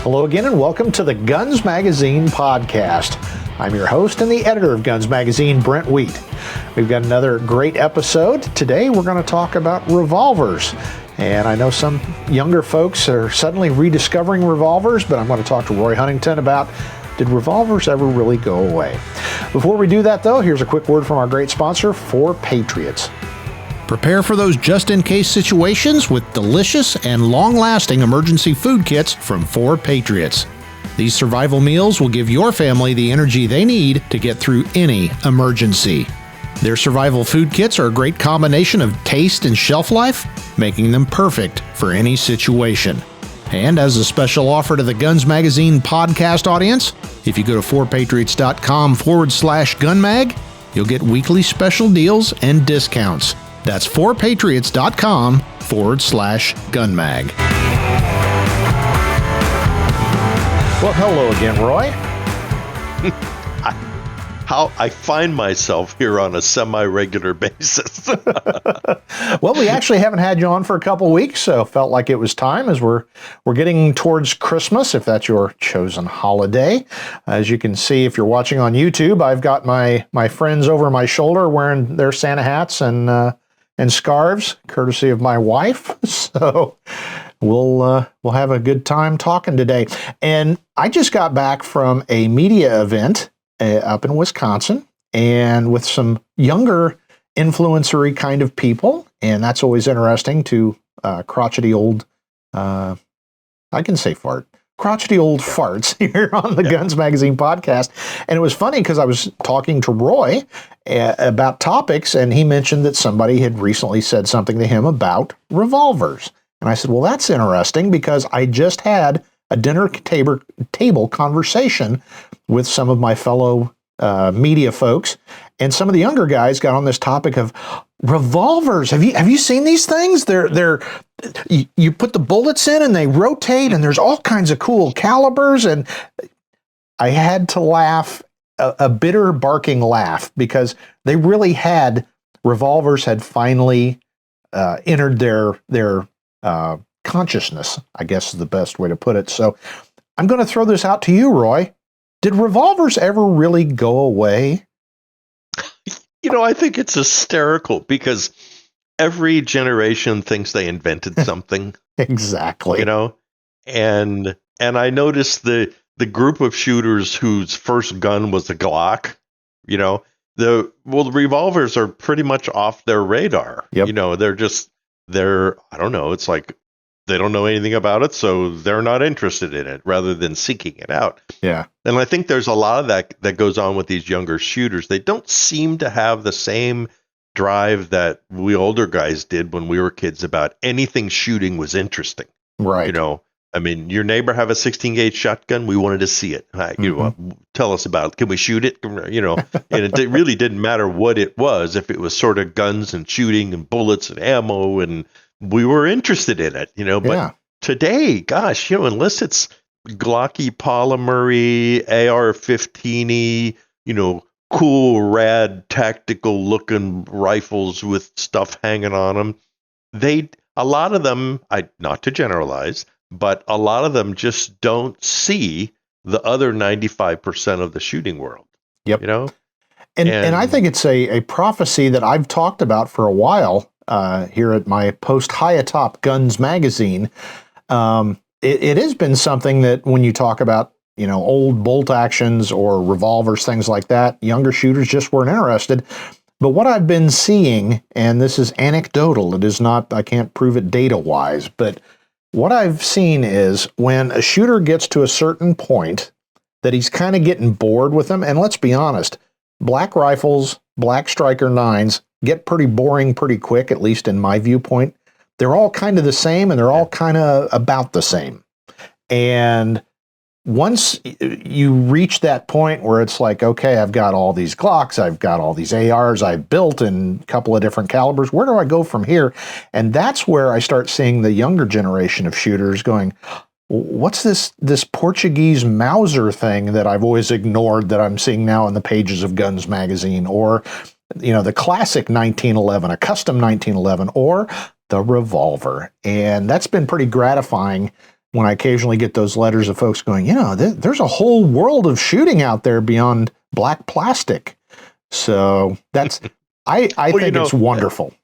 Hello again and welcome to the Guns Magazine podcast. I'm your host and the editor of Guns Magazine, Brent T. We've got another great episode. Today we're going to talk about revolvers. And I know some younger folks are suddenly rediscovering revolvers, but I'm going to talk to Roy Huntington about, did revolvers ever really go away? Before we do that though, here's a quick word from our great sponsor, 4 Patriots. Prepare for those just-in-case situations with delicious and long-lasting emergency food kits from 4 Patriots. These survival meals will give your family the energy they need to get through any emergency. Their survival food kits are a great combination of taste and shelf life, making them perfect for any situation. And as a special offer to the Guns Magazine podcast audience, if you go to 4patriots.com/gunmag, you'll get weekly special deals and discounts. That's 4patriots.com/gunmag. Well, hello again, Roy. How I find myself here on a semi-regular basis. Well, we actually haven't had you on for a couple weeks, so felt like it was time as we're getting towards Christmas, if that's your chosen holiday. As you can see, if you're watching on YouTube, I've got my friends over my shoulder wearing their Santa hats and scarves, courtesy of my wife. So we'll have a good time talking today. And I just got back from a media event up in Wisconsin, and with some younger influencery kind of people, and that's always interesting to crotchety old, I can say fart, crotchety old farts here on the Guns Magazine podcast. And it was funny because I was talking to Roy about topics, and he mentioned that somebody had recently said something to him about revolvers. And I said, well, that's interesting because I just had a dinner table conversation with some of my fellow media folks, and some of the younger guys got on this topic of revolvers. Have you seen these things? You put the bullets in and they rotate, and there's all kinds of cool calibers. And I had to laugh, a bitter barking laugh, because they really had, revolvers had finally entered their consciousness, I guess is the best way to put it. So I'm going to throw this out to you, Roy. Did revolvers ever really go away? You know, I think it's hysterical because every generation thinks they invented something. Exactly. You know, and I noticed the group of shooters whose first gun was a Glock, you know, the revolvers are pretty much off their radar. Yep. You know, I don't know, it's like they don't know anything about it, so they're not interested in it rather than seeking it out. Yeah. And I think there's a lot of that goes on with these younger shooters. They don't seem to have the same drive that we older guys did when we were kids about anything shooting was interesting. Right. You know, I mean, your neighbor have a 16 gauge shotgun. We wanted to see it. You know, tell us about it. Can we shoot it? You know, and it really didn't matter what it was. If it was sort of guns and shooting and bullets and ammo, and we were interested in it, you know, but today, gosh, you know, unless it's Glocky polymer-y, AR-15-y, you know, cool, rad, tactical looking rifles with stuff hanging on them, a lot of them, not to generalize, but a lot of them just don't see the other 95% of the shooting world. Yep. You know? And I think it's a prophecy that I've talked about for a while here at my post high atop Guns Magazine. It has been something that when you talk about, you know, old bolt actions or revolvers, things like that, younger shooters just weren't interested. But what I've been seeing, and this is anecdotal, it is not, I can't prove it data-wise, but what I've seen is when a shooter gets to a certain point that he's kind of getting bored with them, and let's be honest, black rifles, black striker 9s get pretty boring pretty quick, at least in my viewpoint. They're all kind of the same, and they're all kind of about the same. And once you reach that point where it's like, okay, I've got all these Glocks, I've got all these ARs I've built in a couple of different calibers, where do I go from here? And that's where I start seeing the younger generation of shooters going, what's this Portuguese Mauser thing that I've always ignored that I'm seeing now in the pages of Guns Magazine? Or, you know, the classic 1911, a custom 1911, or the revolver. And that's been pretty gratifying, when I occasionally get those letters of folks going, there's a whole world of shooting out there beyond black plastic. So that's, I think it's wonderful.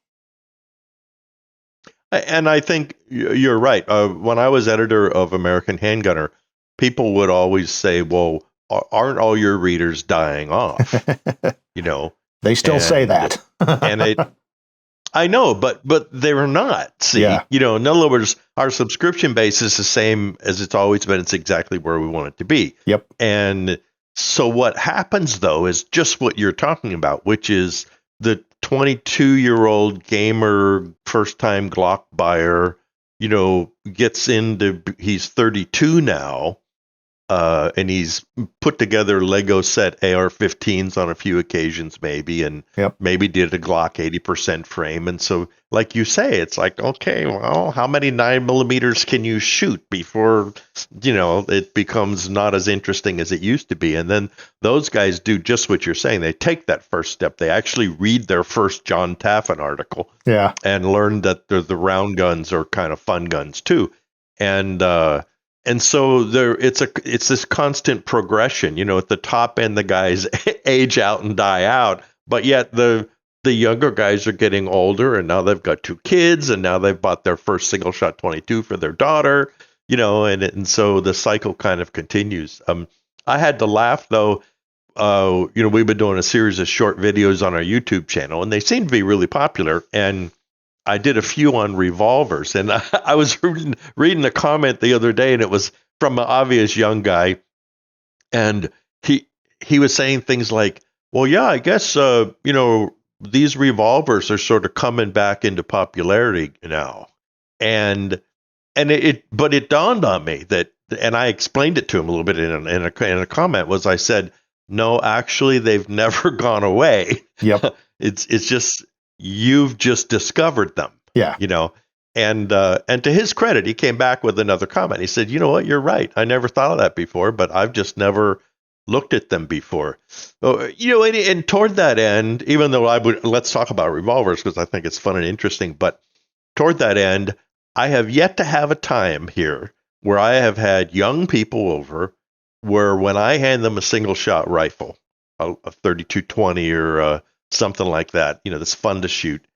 And I think you're right. When I was editor of American Handgunner, people would always say, well, aren't all your readers dying off? They still say that. I know, but they were not. See, in other words, our subscription base is the same as it's always been. It's exactly where we want it to be. Yep. And so what happens, though, is just what you're talking about, which is the 22-year-old gamer, first-time Glock buyer, gets into, he's 32 now, and he's put together Lego set AR-15s on a few occasions, maybe, and maybe did a Glock 80% frame. And so, like you say, it's like, okay, well, how many 9mm can you shoot before, it becomes not as interesting as it used to be? And then those guys do just what you're saying. They take that first step. They actually read their first John Taffin article and learn that the round guns are kind of fun guns too. And so it's this constant progression. At the top end, the guys age out and die out, but yet the younger guys are getting older, and now they've got 2 kids, and now they've bought their first single shot 22 for their daughter. And so the cycle kind of continues. I had to laugh though. We've been doing a series of short videos on our YouTube channel, and they seem to be really popular. And I did a few on revolvers, and I was reading a comment the other day, and it was from an obvious young guy, and he was saying things like, well, yeah, I guess, these revolvers are sort of coming back into popularity now. But it dawned on me that, and I explained it to him a little bit in a comment, was I said, no, actually, they've never gone away. Yep. It's just, you've just discovered them. Yeah. And to his credit, he came back with another comment. He said, you know what, you're right. I never thought of that before, but I've just never looked at them before. And toward that end, even though let's talk about revolvers because I think it's fun and interesting, but toward that end, I have yet to have a time here where I have had young people over where when I hand them a single shot rifle, a 32-20 or something like that, that's fun to shoot,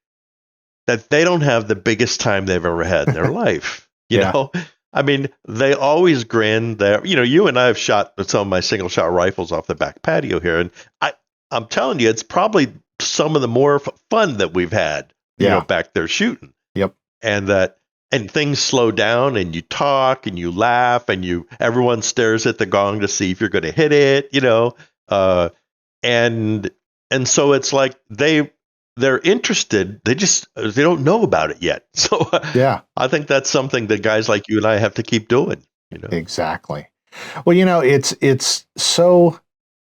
that they don't have the biggest time they've ever had in their life. You know, I mean, they always grin. You and I have shot some of my single shot rifles off the back patio here, and I'm telling you, it's probably some of the more fun that we've had, back there shooting. Yep. And things slow down, and you talk, and you laugh, and everyone stares at the gong to see if you're going to hit it. And so it's like they're interested. They don't know about it yet. So I think that's something that guys like you and I have to keep doing. Exactly. Well, it's so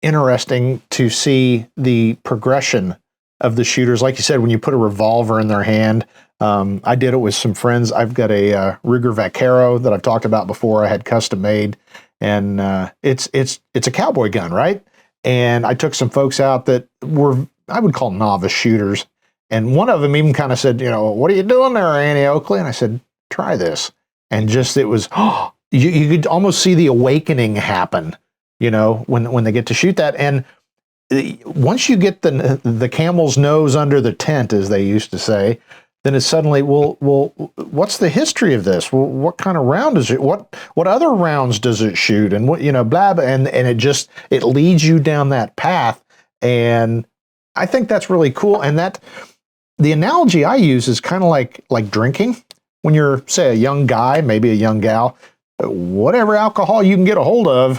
interesting to see the progression of the shooters. Like you said, when you put a revolver in their hand, I did it with some friends. I've got a Ruger Vaquero that I've talked about before. I had custom made, and it's a cowboy gun, right? And I took some folks out that were, I would call novice shooters. And one of them even kind of said, what are you doing there, Annie Oakley? And I said, try this. And it was, you could almost see the awakening happen, when they get to shoot that. And once you get the camel's nose under the tent, as they used to say, then it's suddenly, well, what's the history of this? Well, what kind of round is it? What other rounds does it shoot? And what, blah, blah, and it leads you down that path. And I think that's really cool. And the analogy I use is kind of like drinking. When you're, say, a young guy, maybe a young gal, whatever alcohol you can get a hold of,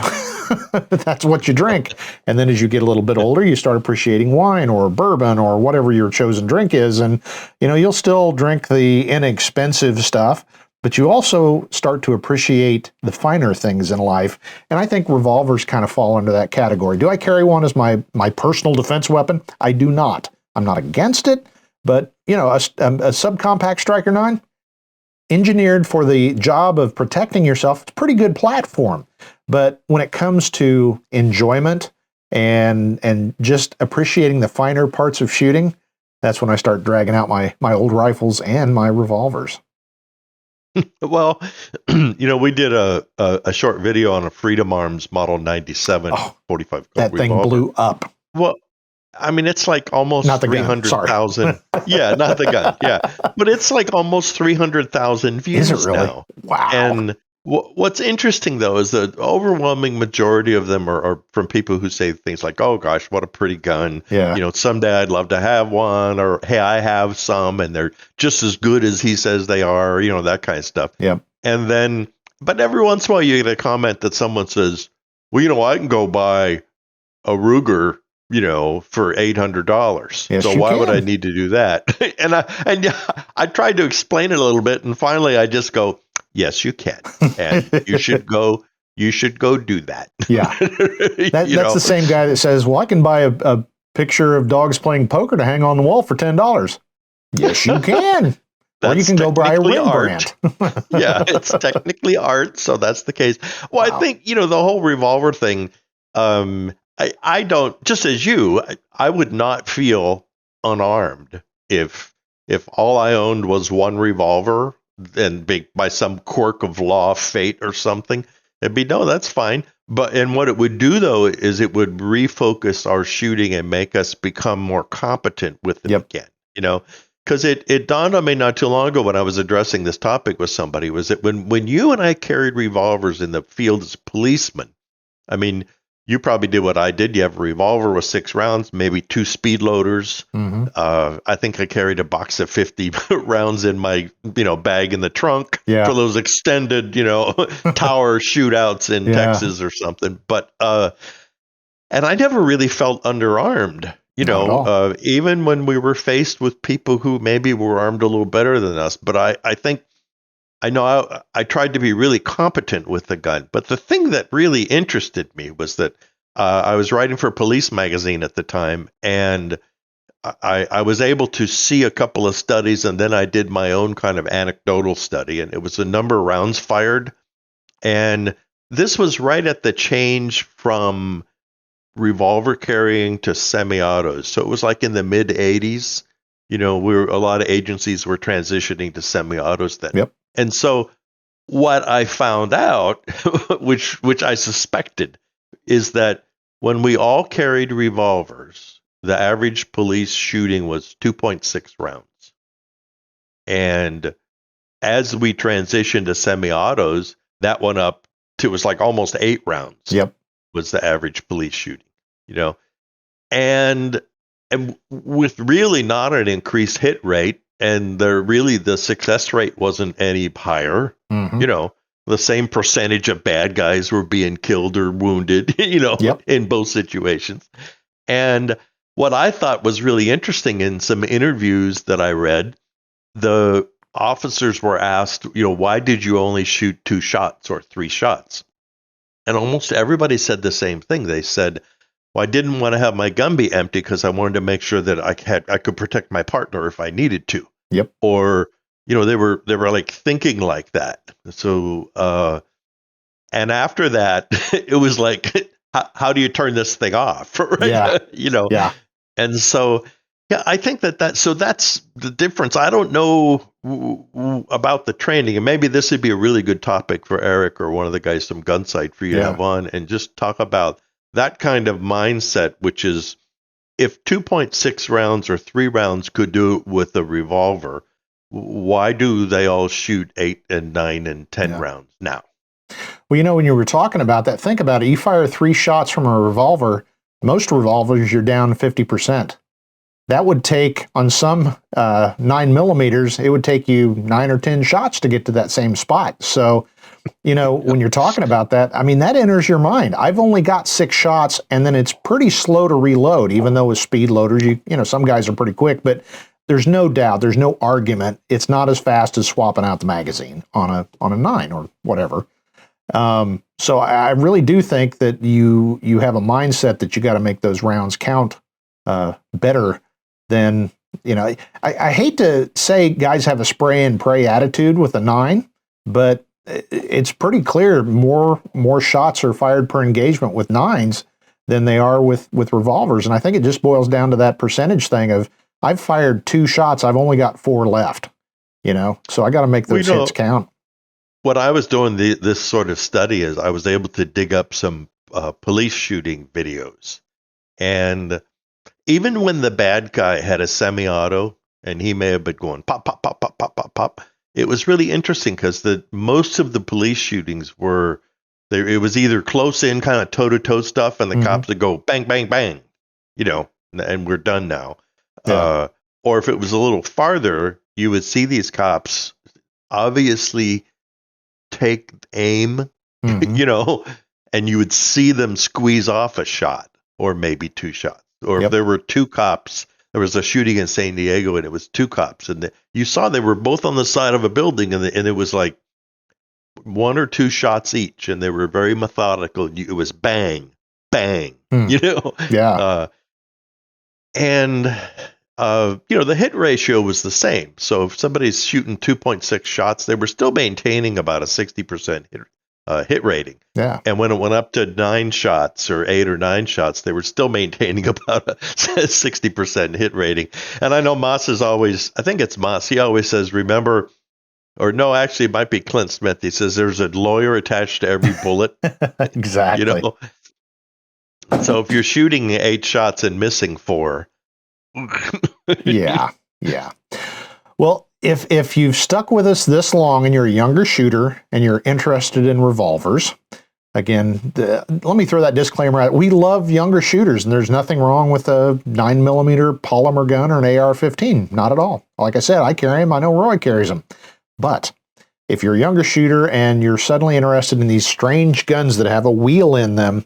that's what you drink. And then as you get a little bit older, you start appreciating wine or bourbon or whatever your chosen drink is. And, you'll still drink the inexpensive stuff, but you also start to appreciate the finer things in life. And I think revolvers kind of fall into that category. Do I carry one as my personal defense weapon? I do not. I'm not against it, but, a subcompact Striker 9, engineered for the job of protecting yourself, it's a pretty good platform. But when it comes to enjoyment and just appreciating the finer parts of shooting, that's when I start dragging out my old rifles and my revolvers. Well, we did a short video on a Freedom Arms Model 97 Oh, 45 that thing revolver. blew up. Well, I mean, it's like almost Not the gun, sorry. 300,000. Yeah, not the gun. Yeah, but it's like almost 300,000 Is it views really? now. Wow. And what's interesting though is the overwhelming majority of them are from people who say things like, "Oh gosh, what a pretty gun." Yeah. Someday I'd love to have one, or "Hey, I have some, and they're just as good as he says they are." That kind of stuff. Yep. And then, but every once in a while, you get a comment that someone says, "Well, I can go buy a Ruger, for $800. Yes, So you why would I can. need to do that?" and I tried to explain it a little bit, and finally, I just go, "Yes, you can, and you should go. You should go do that." Yeah. That's the same guy that says, "Well, I can buy a picture of dogs playing poker to hang on the wall for $10. Yes, you can. Or you can go buy a Rembrandt. Yeah, it's technically art, so that's the case. Well, Wow. I think, the whole revolver thing, I don't, just as you, I would not feel unarmed if all I owned was one revolver, and by some quirk of law, fate, or something. It'd be, no, that's fine. And what it would do, though, is it would refocus our shooting and make us become more competent with it again, Because it dawned on me not too long ago when I was addressing this topic with somebody, was that when you and I carried revolvers in the field as policemen, I mean, you probably did what I did. You have a revolver with 6 rounds, maybe 2 speed loaders. Mm-hmm. I think I carried a box of 50 rounds in my, bag in the trunk for those extended, tower shootouts in Texas or something. But, and I never really felt underarmed, even when we were faced with people who maybe were armed a little better than us. But I think, I know I tried to be really competent with the gun, but the thing that really interested me was that I was writing for Police Magazine at the time, and I was able to see a couple of studies, and then I did my own kind of anecdotal study, and it was the number of rounds fired. And this was right at the change from revolver carrying to semi-autos. So it was like in the mid 80s, a lot of agencies were transitioning to semi-autos then. Yep. And so what I found out, which I suspected, is that when we all carried revolvers, the average police shooting was 2.6 rounds. And as we transitioned to semi-autos, that went up to, it was like almost 8 rounds. Yep. Was the average police shooting, and with really not an increased hit rate, and the success rate wasn't any higher. Mm-hmm. The same percentage of bad guys were being killed or wounded, in both situations. And what I thought was really interesting, in some interviews that I read, the officers were asked, why did you only shoot 2 shots or 3 shots? And almost everybody said the same thing. They said, well, I didn't want to have my gun be empty because I wanted to make sure that I could protect my partner if I needed to. Yep. Or, they were like thinking like that. So, and after that, it was like, how do you turn this thing off? Right? Yeah. Yeah. And so, yeah, I think so that's the difference. I don't know about the training, and maybe this would be a really good topic for Eric or one of the guys from Gunsight for you to have on, and just talk about that kind of mindset, which is, if 2.6 rounds or 3 rounds could do it with a revolver, why do they all shoot 8 and 9 and 10 rounds now? Well, when you were talking about that, think about it. You fire 3 shots from a revolver, most revolvers, you're down 50%. That would take, on some 9 millimeters, it would take you 9 or 10 shots to get to that same spot. So, when you're talking about that, I mean, that enters your mind. I've only got 6 shots, and then it's pretty slow to reload, even though with speed loaders, some guys are pretty quick, but there's no doubt, there's no argument. It's not as fast as swapping out the magazine on a 9 or whatever. So I really do think that you have a mindset that you got to make those rounds count better than, I hate to say guys have a spray and pray attitude with a 9, but it's pretty clear more shots are fired per engagement with 9s than they are with revolvers. And I think it just boils down to that percentage thing of, I've fired 2 shots, I've only got 4 left, so I got to make those hits count. what I was doing this sort of study is I was able to dig up some police shooting videos. And even when the bad guy had a semi-auto and he may have been going pop, pop, pop, pop, pop, pop, pop, it was really interesting because most of the police shootings were there. It was either close in kind of toe-to-toe stuff and the cops would go bang, bang, bang, and we're done now. Yeah. Or if it was a little farther, you would see these cops obviously take aim, and you would see them squeeze off a shot or maybe two shots. Or if there were two cops, there was a shooting in San Diego and it was two cops. And you saw they were both on the side of a building and it was like one or two shots each. And they were very methodical. It was bang, bang, Yeah. The hit ratio was the same. So if somebody's shooting 2.6 shots, they were still maintaining about a 60% hit rating. Yeah. And when it went up to 9 shots or 8 or 9 shots, they were still maintaining about a 60% hit rating. And I know Moss is always, I think it's Moss, he always says, remember, or no, actually it might be Clint Smith. He says there's a lawyer attached to every bullet. Exactly. So if you're shooting 8 shots and missing 4. Yeah. Well, if you've stuck with us this long and you're a younger shooter and you're interested in revolvers, again, let me throw that disclaimer out. We love younger shooters, and there's nothing wrong with a 9mm polymer gun or an AR-15. Not at all. Like I said, I carry them. I know Roy carries them. But if you're a younger shooter and you're suddenly interested in these strange guns that have a wheel in them,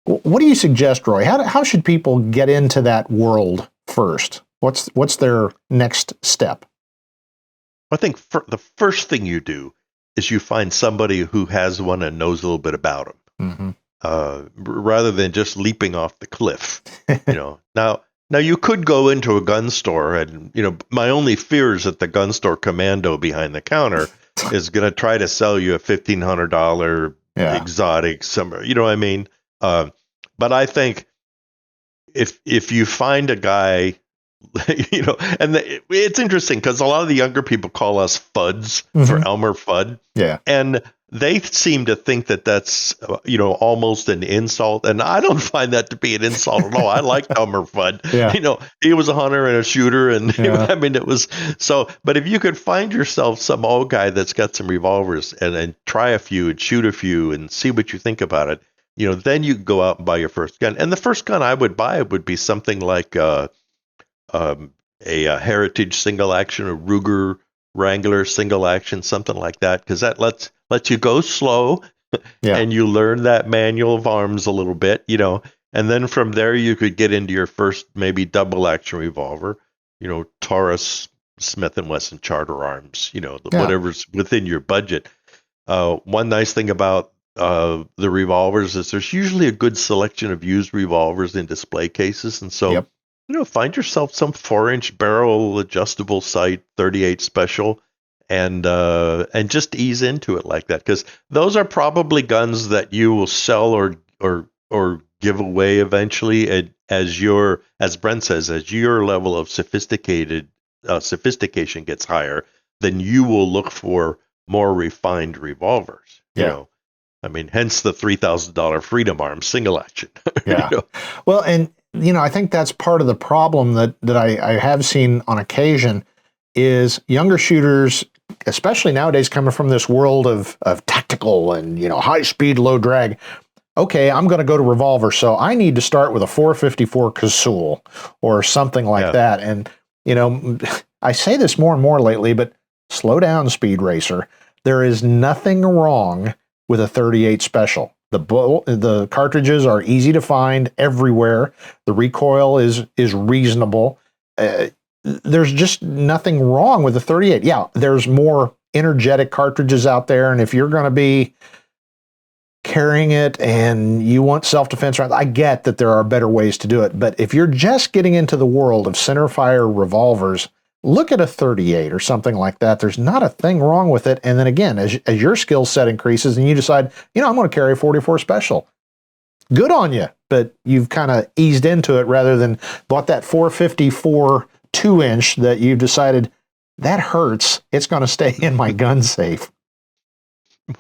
what do you suggest, Roy? How should people get into that world first? What's their next step? I think the first thing you do is you find somebody who has one and knows a little bit about them, rather than just leaping off the cliff. Now you could go into a gun store, and my only fear is that the gun store commando behind the counter is going to try to sell you a $1,500 exotic somewhere. You know what I mean? But I think if you find a guy, and it's interesting because a lot of the younger people call us FUDs for Elmer Fudd. Yeah. And they seem to think that that's, almost an insult. And I don't find that to be an insult at all. I like Elmer Fudd. Yeah. He was a hunter and a shooter. And it was so, but if you could find yourself some old guy that's got some revolvers and try a few and shoot a few and see what you think about it, then you go out and buy your first gun. And the first gun I would buy would be something like, a Heritage single action, a Ruger Wrangler single action, something like that, because that lets you go slow, and you learn that manual of arms a little bit, and then from there you could get into your first maybe double action revolver, Taurus, Smith & Wesson Charter Arms, whatever's within your budget. One nice thing about the revolvers is there's usually a good selection of used revolvers in display cases, and so. Find yourself some 4-inch barrel adjustable sight 38 special and just ease into it like that, because those are probably guns that you will sell or give away eventually as Brent says, as your level of sophistication gets higher, then you will look for more refined revolvers. Hence the $3,000 Freedom Arms single action. Well, and I think that's part of the problem that I have seen on occasion is younger shooters, especially nowadays, coming from this world of tactical and, high speed, low drag. Okay, I'm going to go to revolver, so I need to start with a 454 Cazul or something like that. And, I say this more and more lately, but slow down, Speed Racer. There is nothing wrong with a 38 special. The cartridges are easy to find everywhere. The recoil is reasonable. There's just nothing wrong with the 38. Yeah, there's more energetic cartridges out there, and if you're going to be carrying it and you want self-defense rounds, I get that there are better ways to do it. But if you're just getting into the world of centerfire revolvers, look at a 38 or something like that. There's not a thing wrong with it. And then again, as your skill set increases and you decide, I'm going to carry a 44 special, good on you. But you've kind of eased into it rather than bought that 454 2-inch that you've decided that hurts. It's going to stay in my gun safe.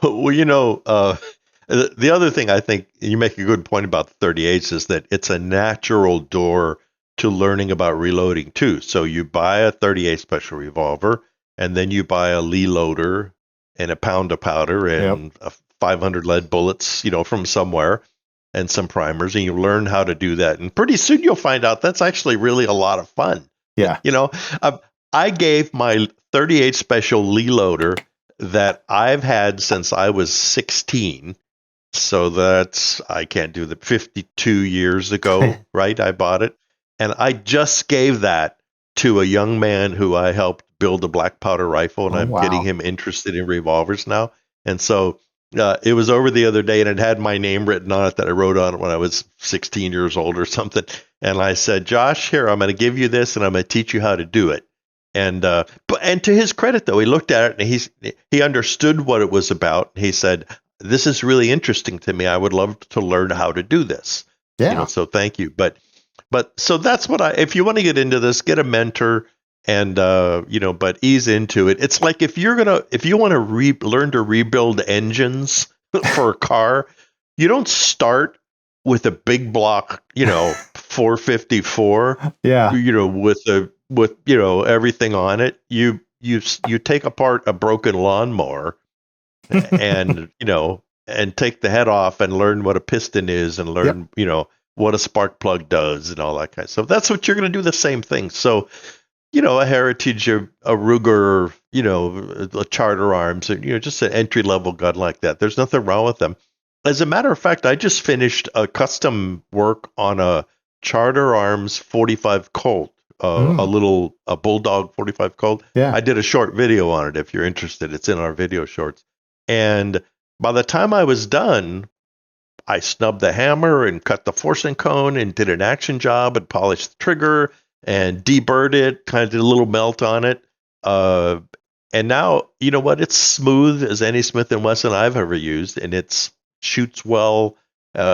Well, the other thing I think you make a good point about the 38s is that it's a natural door to learning about reloading too. So you buy a 38 special revolver, and then you buy a Lee loader and a pound of powder Yep. and 500 lead bullets, from somewhere, and some primers, and you learn how to do that. And pretty soon you'll find out that's actually really a lot of fun. Yeah. Uh, I gave my 38 special Lee loader that I've had since I was 16. So I can't do the 52 years ago, right? I bought it. And I just gave that to a young man who I helped build a black powder rifle, and Oh, I'm getting wow. him interested in revolvers now. And so it was over the other day, and it had my name written on it that I wrote on it when I was 16 years old or something. And I said, Josh, here, I'm going to give you this, and I'm going to teach you how to do it. And and to his credit, though, he looked at it and he understood what it was about. He said, "This is really interesting to me. I would love to learn how to do this." Yeah. So thank you. But so that's what if you want to get into this, get a mentor and but ease into it. It's like if you want to learn to rebuild engines for a car, you don't start with a big block, 454, Yeah. with everything on it. You take apart a broken lawnmower and and take the head off and learn what a piston is and Yep. learn what a spark plug does and all that kind of stuff. That's what you're going to do, the same thing. So a Heritage, a Ruger, a Charter Arms, just an entry level gun like that. There's nothing wrong with them. As a matter of fact, I just finished a custom work on a Charter Arms 45 Colt, Mm. a Bulldog 45 Colt. Yeah. I did a short video on it. If you're interested, it's in our video shorts. And by the time I was done, I snubbed the hammer and cut the forcing cone and did an action job and polished the trigger and deburred it, kind of did a little melt on it. And now, you know what? It's smooth as any Smith & Wesson I've ever used, and it shoots well.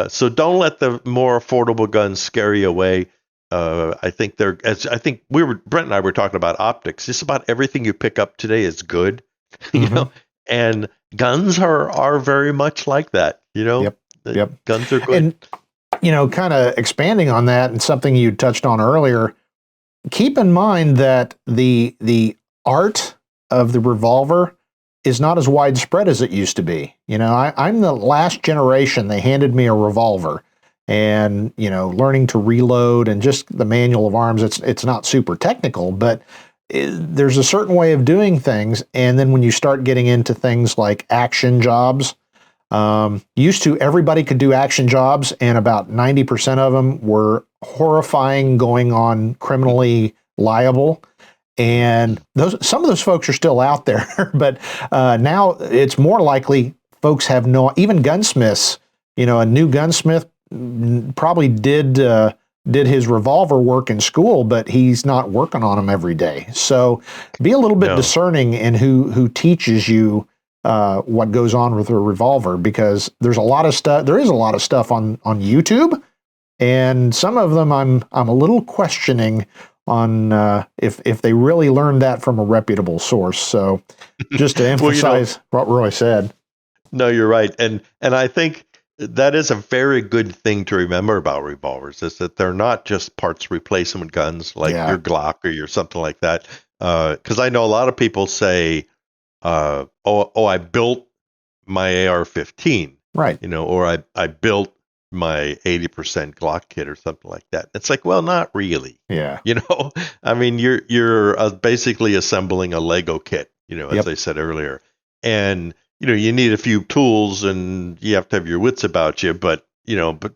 So don't let the more affordable guns scare you away. I think Brent and I were talking about optics. Just about everything you pick up today is good, Mm-hmm. and guns are very much like that. Yep. The Yep. guns are good. And, kind of expanding on that and something you touched on earlier, keep in mind that the art of the revolver is not as widespread as it used to be. I'm the last generation. They handed me a revolver, and learning to reload and just the manual of arms. It's not super technical, but there's a certain way of doing things. And then when you start getting into things like action jobs, used to everybody could do action jobs, and about 90% of them were horrifying, going on criminally liable. And some of those folks are still out there, but now it's more likely folks have even gunsmiths. A new gunsmith probably did his revolver work in school, but he's not working on them every day. So be a little bit discerning in who teaches you what goes on with a revolver, because there's a lot of stuff. There is a lot of stuff on YouTube, and some of them I'm a little questioning on if they really learned that from a reputable source. So just to emphasize what Roy said. No, you're right, and I think that is a very good thing to remember about revolvers, is that they're not just parts replacement guns like your Glock or your something like that. Because I know a lot of people say, I built my AR-15, right? Or I built my 80% Glock kit or something like that. It's like, well, not really. Yeah. I mean, you're basically assembling a Lego kit, as I said earlier, and you need a few tools and you have to have your wits about you, but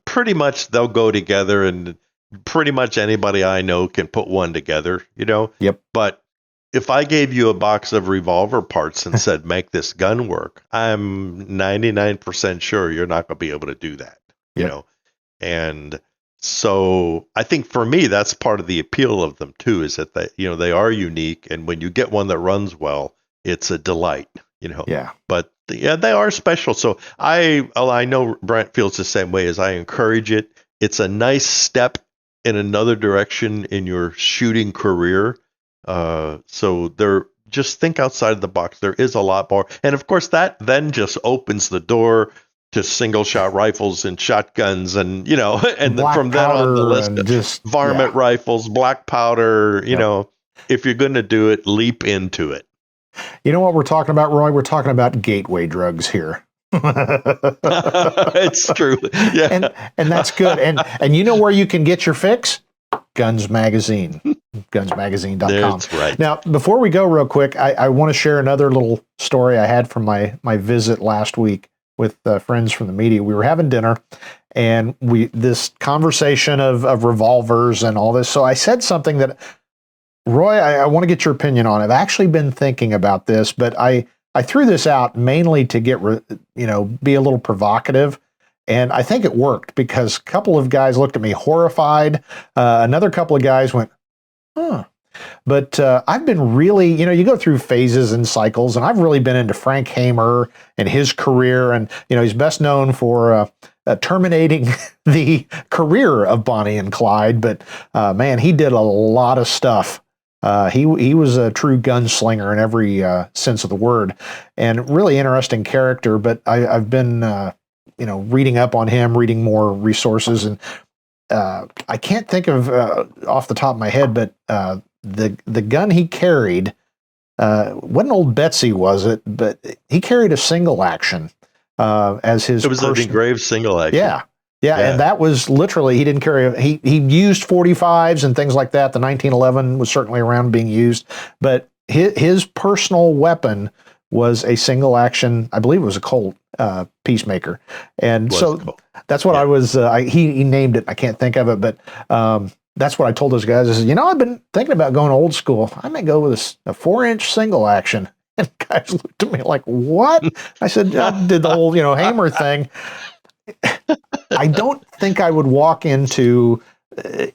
pretty much they'll go together, and pretty much anybody I know can put one together, Yep. But if I gave you a box of revolver parts and said, make this gun work, I'm 99% sure you're not going to be able to do that, And so I think for me, that's part of the appeal of them too, is that they are unique. And when you get one that runs well, it's a delight, Yeah. But yeah, they are special. So I know Brent feels the same way. As I encourage it. It's a nice step in another direction in your shooting career. So just think outside the box. There is a lot more. And of course, that then just opens the door to single shot rifles and shotguns and, and Black from then on the powder list, and just varmint rifles, black powder, if you're going to do it, leap into it. You know what we're talking about, Roy? We're talking about gateway drugs here. It's true. Yeah. And that's good. And you know where you can get your fix? Guns Magazine. Gunsmagazine.com. That's right. Now, before we go real quick, I want to share another little story I had from my visit last week with friends from the media. We were having dinner, and this conversation of revolvers and all this. So I said something that, Roy, I want to get your opinion on. I've actually been thinking about this, but I threw this out mainly to get, be a little provocative. And I think it worked because a couple of guys looked at me horrified. Another couple of guys went, huh. But I've been really, you go through phases and cycles, and I've really been into Frank Hamer and his career. And, he's best known for terminating the career of Bonnie and Clyde. But man, he did a lot of stuff. He was a true gunslinger in every sense of the word, and really interesting character. But I've been, reading up on him, reading more resources, and I can't think of off the top of my head, but the gun he carried wasn't Old Betsy, was it? But he carried a single action as his. It was an engraved single action. Yeah, and that was literally, he didn't carry, he used 45s and things like that. The 1911 was certainly around being used, but his personal weapon was a single action, I believe it was a Colt Peacemaker. And so that's what I was, he named it, I can't think of it, but that's what I told those guys. I said, I've been thinking about going old school. I may go with a 4-inch single action. And guys looked at me like, what? I said, I did the whole, Hamer thing. I don't think I would walk into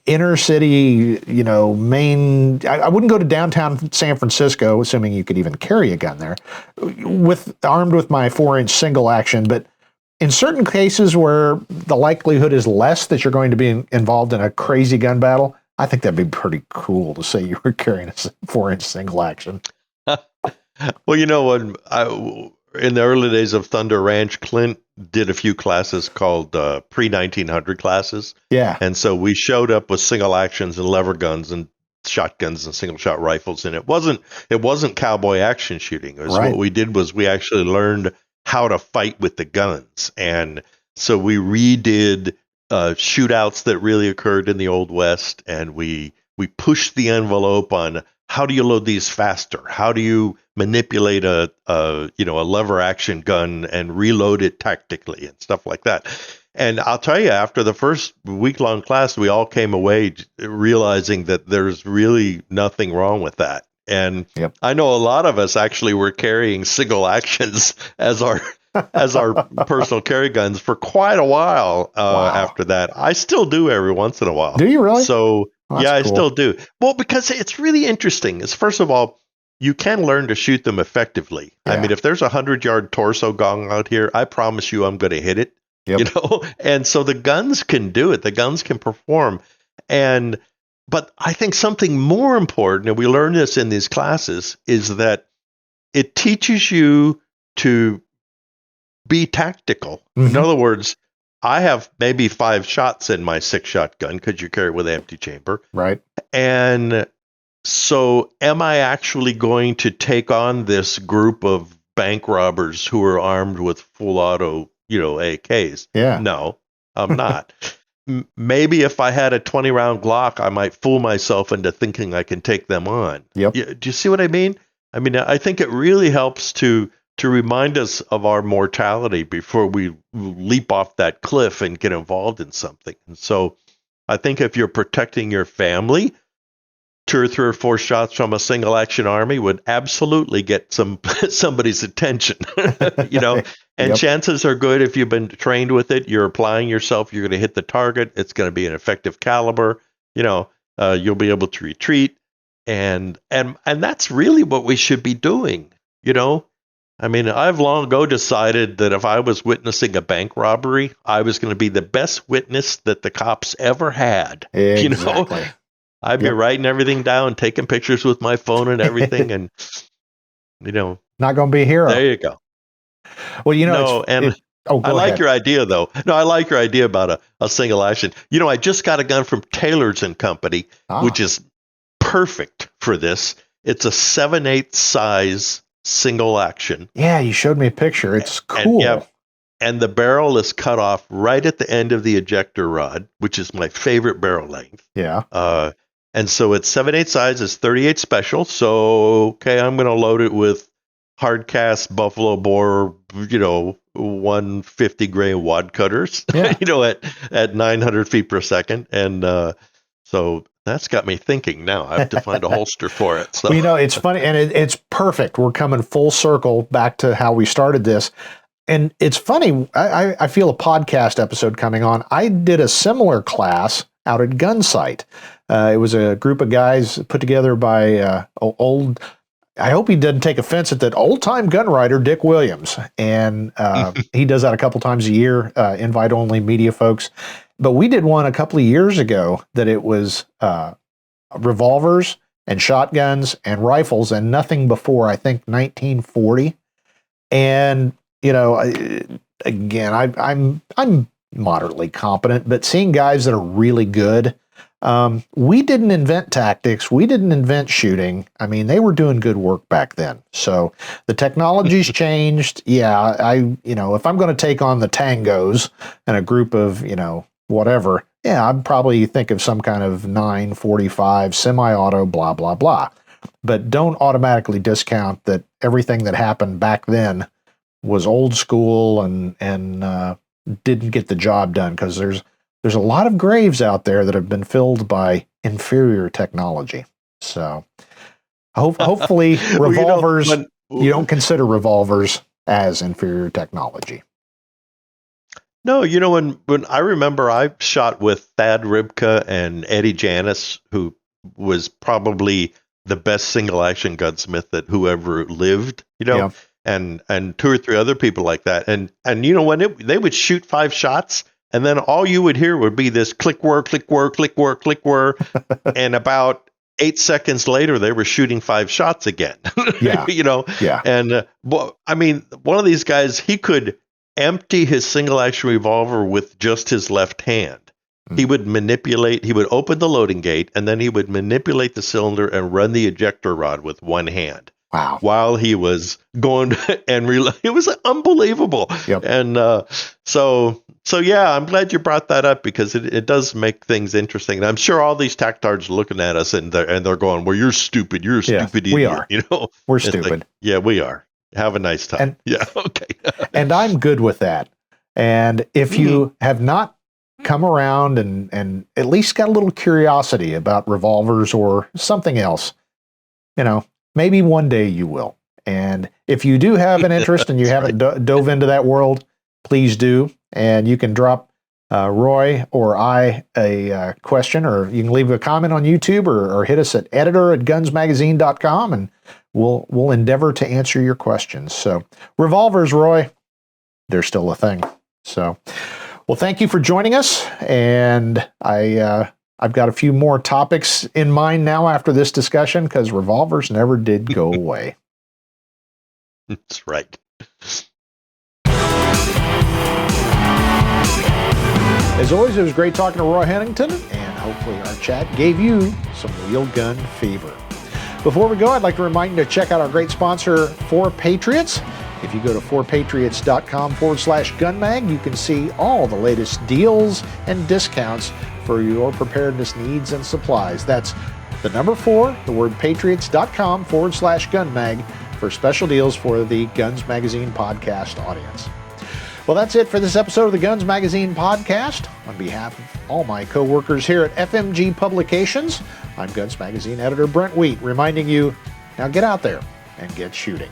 inner city, main. I wouldn't go to downtown San Francisco, assuming you could even carry a gun there, armed with my 4-inch single action. But in certain cases where the likelihood is less that you're going to be involved in a crazy gun battle, I think that'd be pretty cool to say you were carrying a 4-inch single action. Well, in the early days of Thunder Ranch, Clint did a few classes called pre-1900 classes. Yeah. And so we showed up with single actions and lever guns and shotguns and single shot rifles. And it wasn't cowboy action shooting. What we did was we actually learned how to fight with the guns. And so we redid shootouts that really occurred in the Old West. And we pushed the envelope on how do you load these faster? How do you manipulate a lever action gun and reload it tactically and stuff like that? And I'll tell you, after the first week-long class, we all came away realizing that there's really nothing wrong with that. And I know a lot of us actually were carrying single actions as our personal carry guns for quite a while after that. I still do every once in a while. Do you really? So cool. I still do. Well, because it's really interesting. First of all, you can learn to shoot them effectively. Yeah. I mean, if there's a 100-yard torso gong out here, I promise you I'm going to hit it. And so the guns can do it. The guns can perform. But I think something more important, and we learn this in these classes, is that it teaches you to be tactical. Mm-hmm. In other words, I have maybe 5 shots in my 6-shot gun because you carry it with an empty chamber. Right. And so am I actually going to take on this group of bank robbers who are armed with full auto, AKs? Yeah. No, I'm not. Maybe if I had a 20-round Glock, I might fool myself into thinking I can take them on. Yep. Do you see what I mean? I mean, I think it really helps to remind us of our mortality before we leap off that cliff and get involved in something. And so I think if you're protecting your family, 2 or 3 or 4 shots from a single action army would absolutely get somebody's attention, and chances are good if you've been trained with it, you're applying yourself, you're going to hit the target. It's going to be an effective caliber, you'll be able to retreat. And that's really what we should be doing. I mean, I've long ago decided that if I was witnessing a bank robbery, I was going to be the best witness that the cops ever had. Exactly. I'd be writing everything down, taking pictures with my phone and everything. And Not going to be a hero. There you go. Well, I like your idea, though. No, I like your idea about a single action. I just got a gun from Taylor's and Company, which is perfect for this. It's a 7/8 size single action. Yeah, you showed me a picture. It's cool. And the barrel is cut off right at the end of the ejector rod, which is my favorite barrel length. Yeah. And so it's 7/8 size. It's 38 special. So, okay, I'm going to load it with hard cast buffalo bore, 150 grain wad cutters, at 900 feet per second. And so that's got me thinking now. I have to find a holster for it. So. Well, it's funny, and it's perfect. We're coming full circle back to how we started this. And it's funny, I feel a podcast episode coming on. I did a similar class out at Gunsight. It was a group of guys put together by old, I hope he doesn't take offense at that, old-time gun writer, Dick Williams. And he does that a couple times a year, invite-only media folks. But we did one a couple of years ago that it was revolvers and shotguns and rifles and nothing before, I think, 1940. And again, I'm moderately competent, but seeing guys that are really good, we didn't invent tactics. We didn't invent shooting. I mean, they were doing good work back then. So the technology's changed. Yeah, if I'm going to take on the tangos and a group of, whatever, yeah, I'd probably think of some kind of 945 semi-auto, blah, blah, blah. But don't automatically discount that everything that happened back then was old school and didn't get the job done, because there's a lot of graves out there that have been filled by inferior technology. So hopefully revolvers, you don't consider revolvers as inferior technology. No, when I remember I shot with Thad Ribka and Eddie Janis, who was probably the best single action gunsmith that whoever lived, Yeah. and 2 or 3 other people like that. And when they would shoot 5 shots, and then all you would hear would be this click whir, click whir, click whir, click whir. And about 8 seconds later, they were shooting 5 shots again. Yeah. Yeah. And one of these guys, he could empty his single action revolver with just his left hand. He would open the loading gate, and then he would manipulate the cylinder and run the ejector rod with one hand. Wow. While he was going and it was unbelievable. Yep. And so yeah, I'm glad you brought that up, because it does make things interesting. And I'm sure all these tactards are looking at us and they're going, "Well, you're stupid. You're a stupid idiot." We are. We're stupid. Like, yeah, we are. Have a nice time. Yeah. Okay. And I'm good with that. And if you have not come around and at least got a little curiosity about revolvers or something else, maybe one day you will. And if you do have an interest and you haven't dove into that world, please do. And you can drop Roy or I a question, or you can leave a comment on YouTube, or hit us at editor@gunsmagazine.com, and we'll endeavor to answer your questions. So revolvers, Roy, they're still a thing. So, well, thank you for joining us. And I've got a few more topics in mind now after this discussion, because revolvers never did go away. That's right. As always, it was great talking to Roy Huntington, and hopefully our chat gave you some wheel gun fever. Before we go, I'd like to remind you to check out our great sponsor, 4 Patriots. If you go to 4patriots.com/gunmag, you can see all the latest deals and discounts for your preparedness needs and supplies. That's the number 4, the word patriots.com/gunmag for special deals for the Guns Magazine podcast audience. Well, that's it for this episode of the Guns Magazine podcast. On behalf of all my co-workers here at FMG Publications, I'm Guns Magazine editor Brent T, reminding you, now get out there and get shooting.